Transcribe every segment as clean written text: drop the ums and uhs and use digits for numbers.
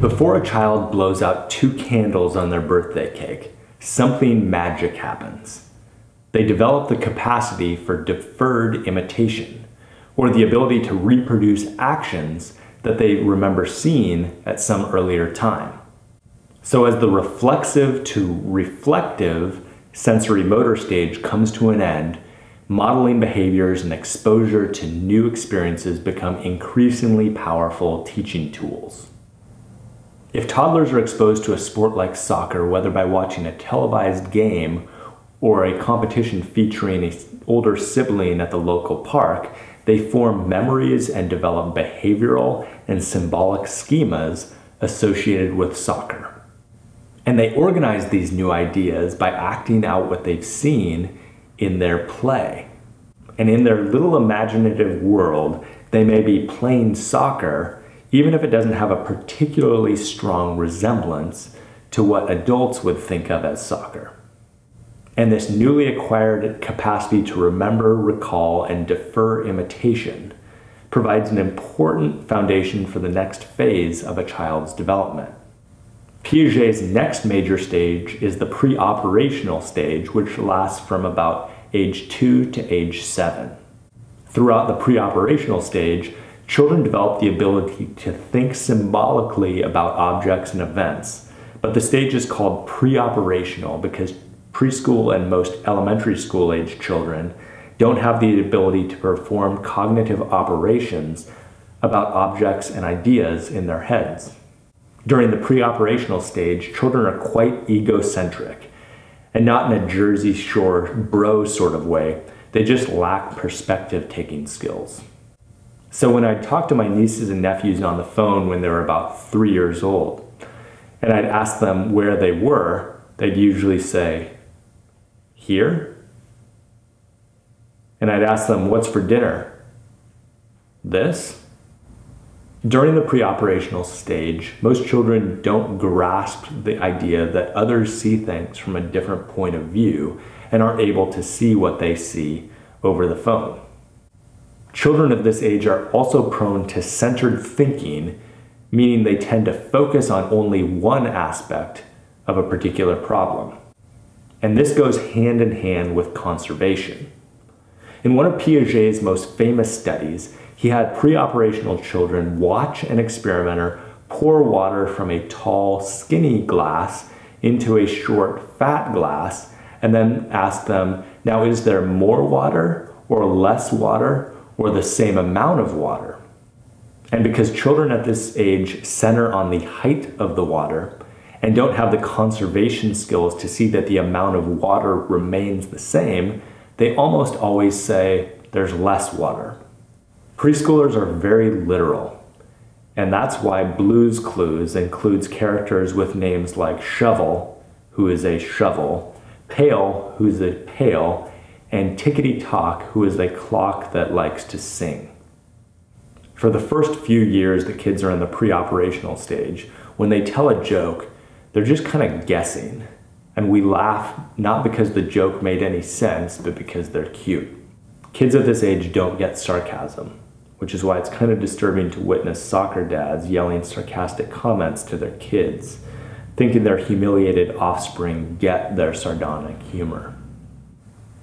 Before a child blows out 2 candles on their birthday cake, something magic happens. They develop the capacity for deferred imitation, or the ability to reproduce actions that they remember seeing at some earlier time. So as the reflexive to reflective sensory motor stage comes to an end, modeling behaviors and exposure to new experiences become increasingly powerful teaching tools. If toddlers are exposed to a sport like soccer, whether by watching a televised game or a competition featuring an older sibling at the local park, they form memories and develop behavioral and symbolic schemas associated with soccer. And they organize these new ideas by acting out what they've seen in their play. And in their little imaginative world, they may be playing soccer even if it doesn't have a particularly strong resemblance to what adults would think of as soccer. And this newly acquired capacity to remember, recall, and defer imitation provides an important foundation for the next phase of a child's development. Piaget's next major stage is the pre-operational stage, which lasts from about age 2 to age 7. Throughout the pre-operational stage, children develop the ability to think symbolically about objects and events, but the stage is called pre-operational because preschool and most elementary school age children don't have the ability to perform cognitive operations about objects and ideas in their heads. During the pre-operational stage, children are quite egocentric, and not in a Jersey Shore bro sort of way. They just lack perspective-taking skills. So when I'd talk to my nieces and nephews on the phone when they were about 3 years old, and I'd ask them where they were, they'd usually say, "Here?" And I'd ask them, "What's for dinner?" "This?" During the pre-operational stage, most children don't grasp the idea that others see things from a different point of view and aren't able to see what they see over the phone. Children of this age are also prone to centered thinking, meaning they tend to focus on only one aspect of a particular problem. And this goes hand in hand with conservation. In one of Piaget's most famous studies, he had pre-operational children watch an experimenter pour water from a tall, skinny glass into a short, fat glass, and then ask them, now is there more water or less water or the same amount of water? And because children at this age center on the height of the water and don't have the conservation skills to see that the amount of water remains the same, they almost always say there's less water. Preschoolers are very literal, and that's why Blue's Clues includes characters with names like Shovel, who is a shovel, Pail, who is a pail, and Tickety Tock, who is a clock that likes to sing. For the first few years the kids are in the pre-operational stage, when they tell a joke, they're just kind of guessing. And we laugh not because the joke made any sense, but because they're cute. Kids at this age don't get sarcasm, which is why it's kind of disturbing to witness soccer dads yelling sarcastic comments to their kids, thinking their humiliated offspring get their sardonic humor.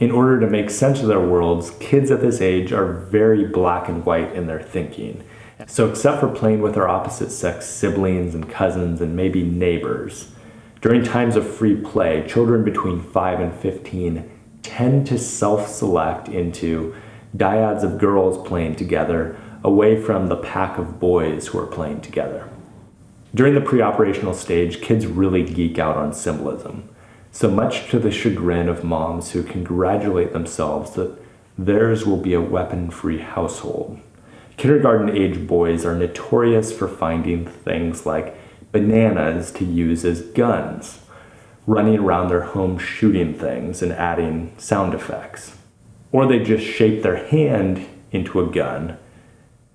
In order to make sense of their worlds, kids at this age are very black and white in their thinking. So except for playing with their opposite sex siblings and cousins and maybe neighbors, during times of free play, children between 5 and 15 tend to self-select into dyads of girls playing together away from the pack of boys who are playing together. During the pre-operational stage, kids really geek out on symbolism. So much to the chagrin of moms who congratulate themselves that theirs will be a weapon-free household. Kindergarten-age boys are notorious for finding things like bananas to use as guns, running around their home shooting things and adding sound effects. Or they just shape their hand into a gun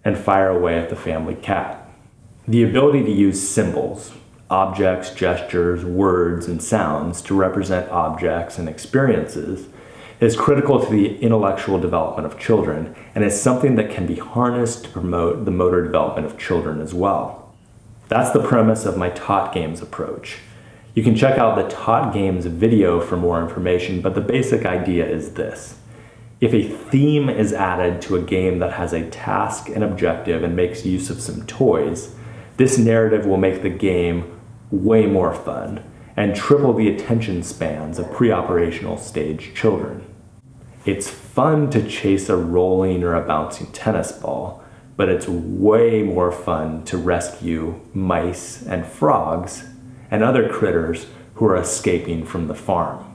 and fire away at the family cat. The ability to use symbols, objects, gestures, words, and sounds to represent objects and experiences is critical to the intellectual development of children and is something that can be harnessed to promote the motor development of children as well. That's the premise of my Taught Games approach. You can check out the Taught Games video for more information, but the basic idea is this. If a theme is added to a game that has a task and objective and makes use of some toys, this narrative will make the game way more fun and triple the attention spans of pre-operational stage children. It's fun to chase a rolling or a bouncing tennis ball, but it's way more fun to rescue mice and frogs and other critters who are escaping from the farm.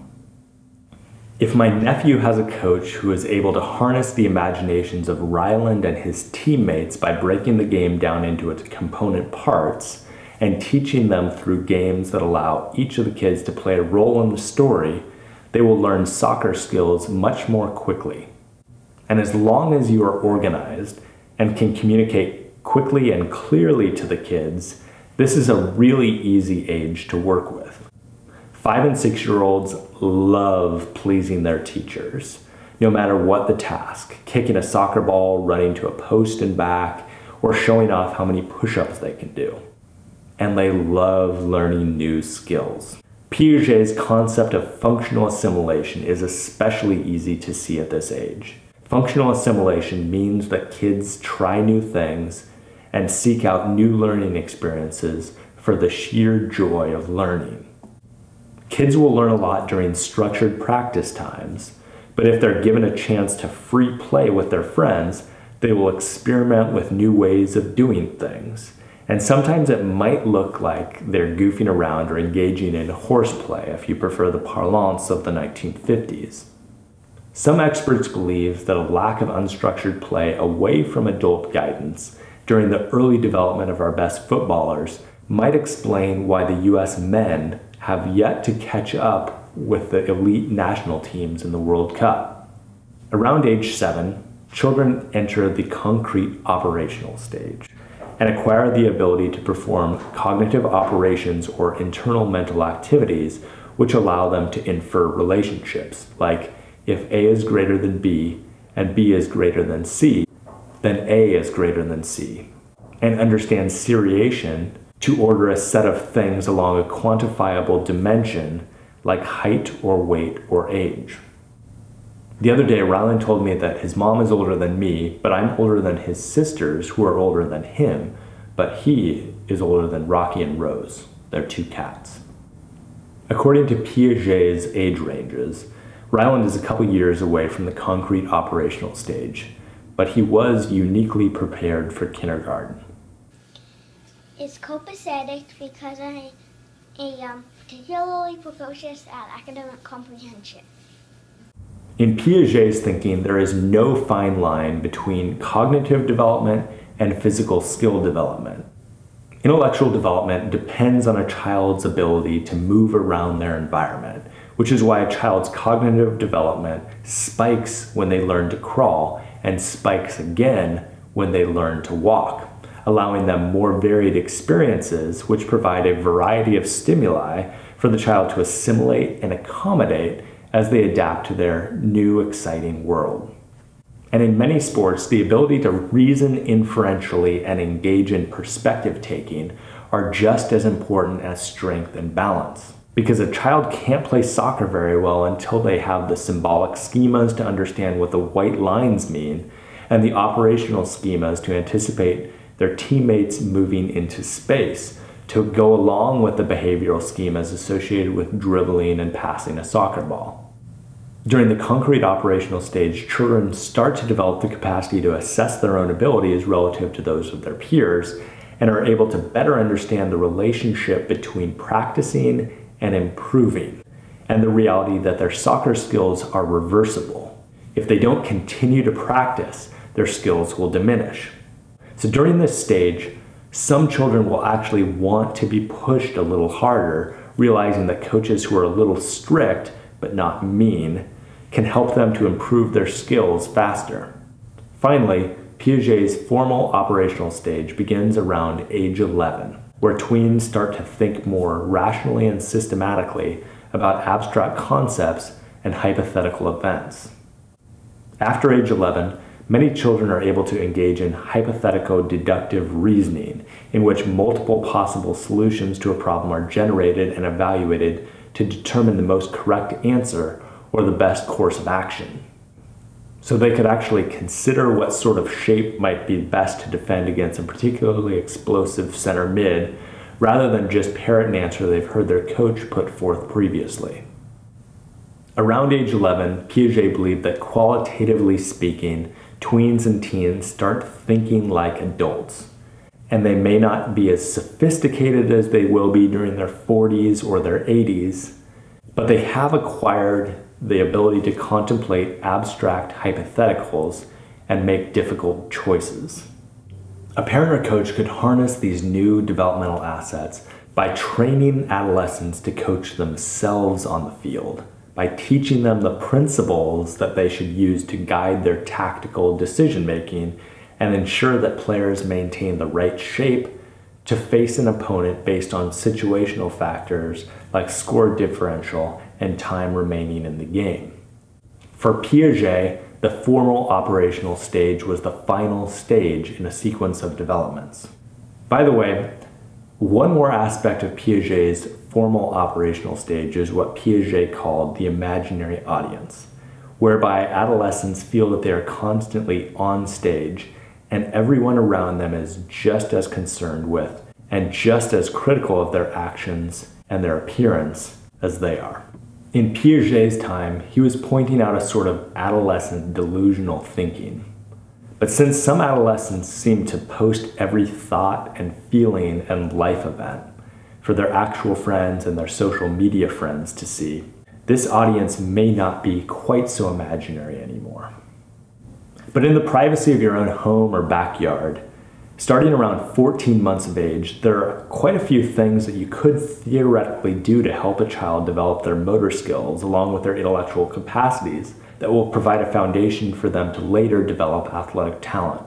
If my nephew has a coach who is able to harness the imaginations of Ryland and his teammates by breaking the game down into its component parts and teaching them through games that allow each of the kids to play a role in the story, they will learn soccer skills much more quickly. And as long as you are organized and can communicate quickly and clearly to the kids, this is a really easy age to work with. 5 and 6-year-olds love pleasing their teachers, no matter what the task, kicking a soccer ball, running to a post and back, or showing off how many push-ups they can do. And they love learning new skills. Piaget's concept of functional assimilation is especially easy to see at this age. Functional assimilation means that kids try new things and seek out new learning experiences for the sheer joy of learning. Kids will learn a lot during structured practice times, but if they're given a chance to free play with their friends, they will experiment with new ways of doing things. And sometimes it might look like they're goofing around or engaging in horseplay, if you prefer the parlance of the 1950s. Some experts believe that a lack of unstructured play away from adult guidance during the early development of our best footballers might explain why the US men have yet to catch up with the elite national teams in the World Cup. Around age 7, children enter the concrete operational stage and acquire the ability to perform cognitive operations or internal mental activities which allow them to infer relationships, like if A is greater than B and B is greater than C, then A is greater than C, and understand seriation to order a set of things along a quantifiable dimension like height or weight or age. The other day, Ryland told me that his mom is older than me, but I'm older than his sisters who are older than him, but he is older than Rocky and Rose, their 2 cats. According to Piaget's age ranges, Ryland is a couple years away from the concrete operational stage, but he was uniquely prepared for kindergarten. It's copacetic because I am particularly precocious at academic comprehension. In Piaget's thinking, there is no fine line between cognitive development and physical skill development. Intellectual development depends on a child's ability to move around their environment, which is why a child's cognitive development spikes when they learn to crawl and spikes again when they learn to walk, allowing them more varied experiences which provide a variety of stimuli for the child to assimilate and accommodate as they adapt to their new exciting world. And in many sports, the ability to reason inferentially and engage in perspective taking are just as important as strength and balance. Because a child can't play soccer very well until they have the symbolic schemas to understand what the white lines mean and the operational schemas to anticipate their teammates moving into space to go along with the behavioral schemas associated with dribbling and passing a soccer ball. During the concrete operational stage, children start to develop the capacity to assess their own abilities relative to those of their peers and are able to better understand the relationship between practicing and improving, and the reality that their soccer skills are reversible. If they don't continue to practice, their skills will diminish. So during this stage, some children will actually want to be pushed a little harder, realizing that coaches who are a little strict, but not mean, can help them to improve their skills faster. Finally, Piaget's formal operational stage begins around age 11, where tweens start to think more rationally and systematically about abstract concepts and hypothetical events. After age 11, many children are able to engage in hypothetical deductive reasoning, in which multiple possible solutions to a problem are generated and evaluated to determine the most correct answer or the best course of action. So they could actually consider what sort of shape might be best to defend against a particularly explosive center mid, rather than just parrot an answer they've heard their coach put forth previously. Around age 11, Piaget believed that qualitatively speaking, tweens and teens start thinking like adults, and they may not be as sophisticated as they will be during their 40s or their 80s, but they have acquired the ability to contemplate abstract hypotheticals and make difficult choices. A parent or coach could harness these new developmental assets by training adolescents to coach themselves on the field, by teaching them the principles that they should use to guide their tactical decision-making and ensure that players maintain the right shape to face an opponent based on situational factors like score differential and time remaining in the game. For Piaget, the formal operational stage was the final stage in a sequence of developments. By the way, one more aspect of Piaget's formal operational stage is what Piaget called the imaginary audience, whereby adolescents feel that they are constantly on stage and everyone around them is just as concerned with and just as critical of their actions and their appearance as they are. In Piaget's time, he was pointing out a sort of adolescent delusional thinking. But since some adolescents seem to post every thought and feeling and life event for their actual friends and their social media friends to see, this audience may not be quite so imaginary anymore. But in the privacy of your own home or backyard, starting around 14 months of age, there are quite a few things that you could theoretically do to help a child develop their motor skills along with their intellectual capacities that will provide a foundation for them to later develop athletic talent.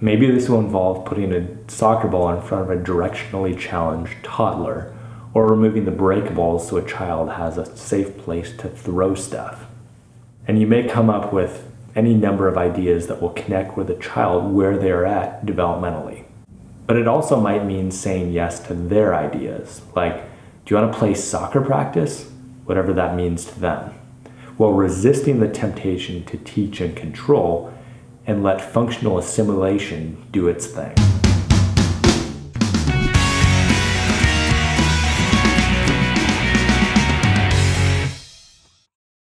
Maybe this will involve putting a soccer ball in front of a directionally challenged toddler, or removing the breakables so a child has a safe place to throw stuff. And you may come up with any number of ideas that will connect with a child where they are at developmentally. But it also might mean saying yes to their ideas, like, do you want to play soccer practice? Whatever that means to them, while resisting the temptation to teach and control and let functional assimilation do its thing.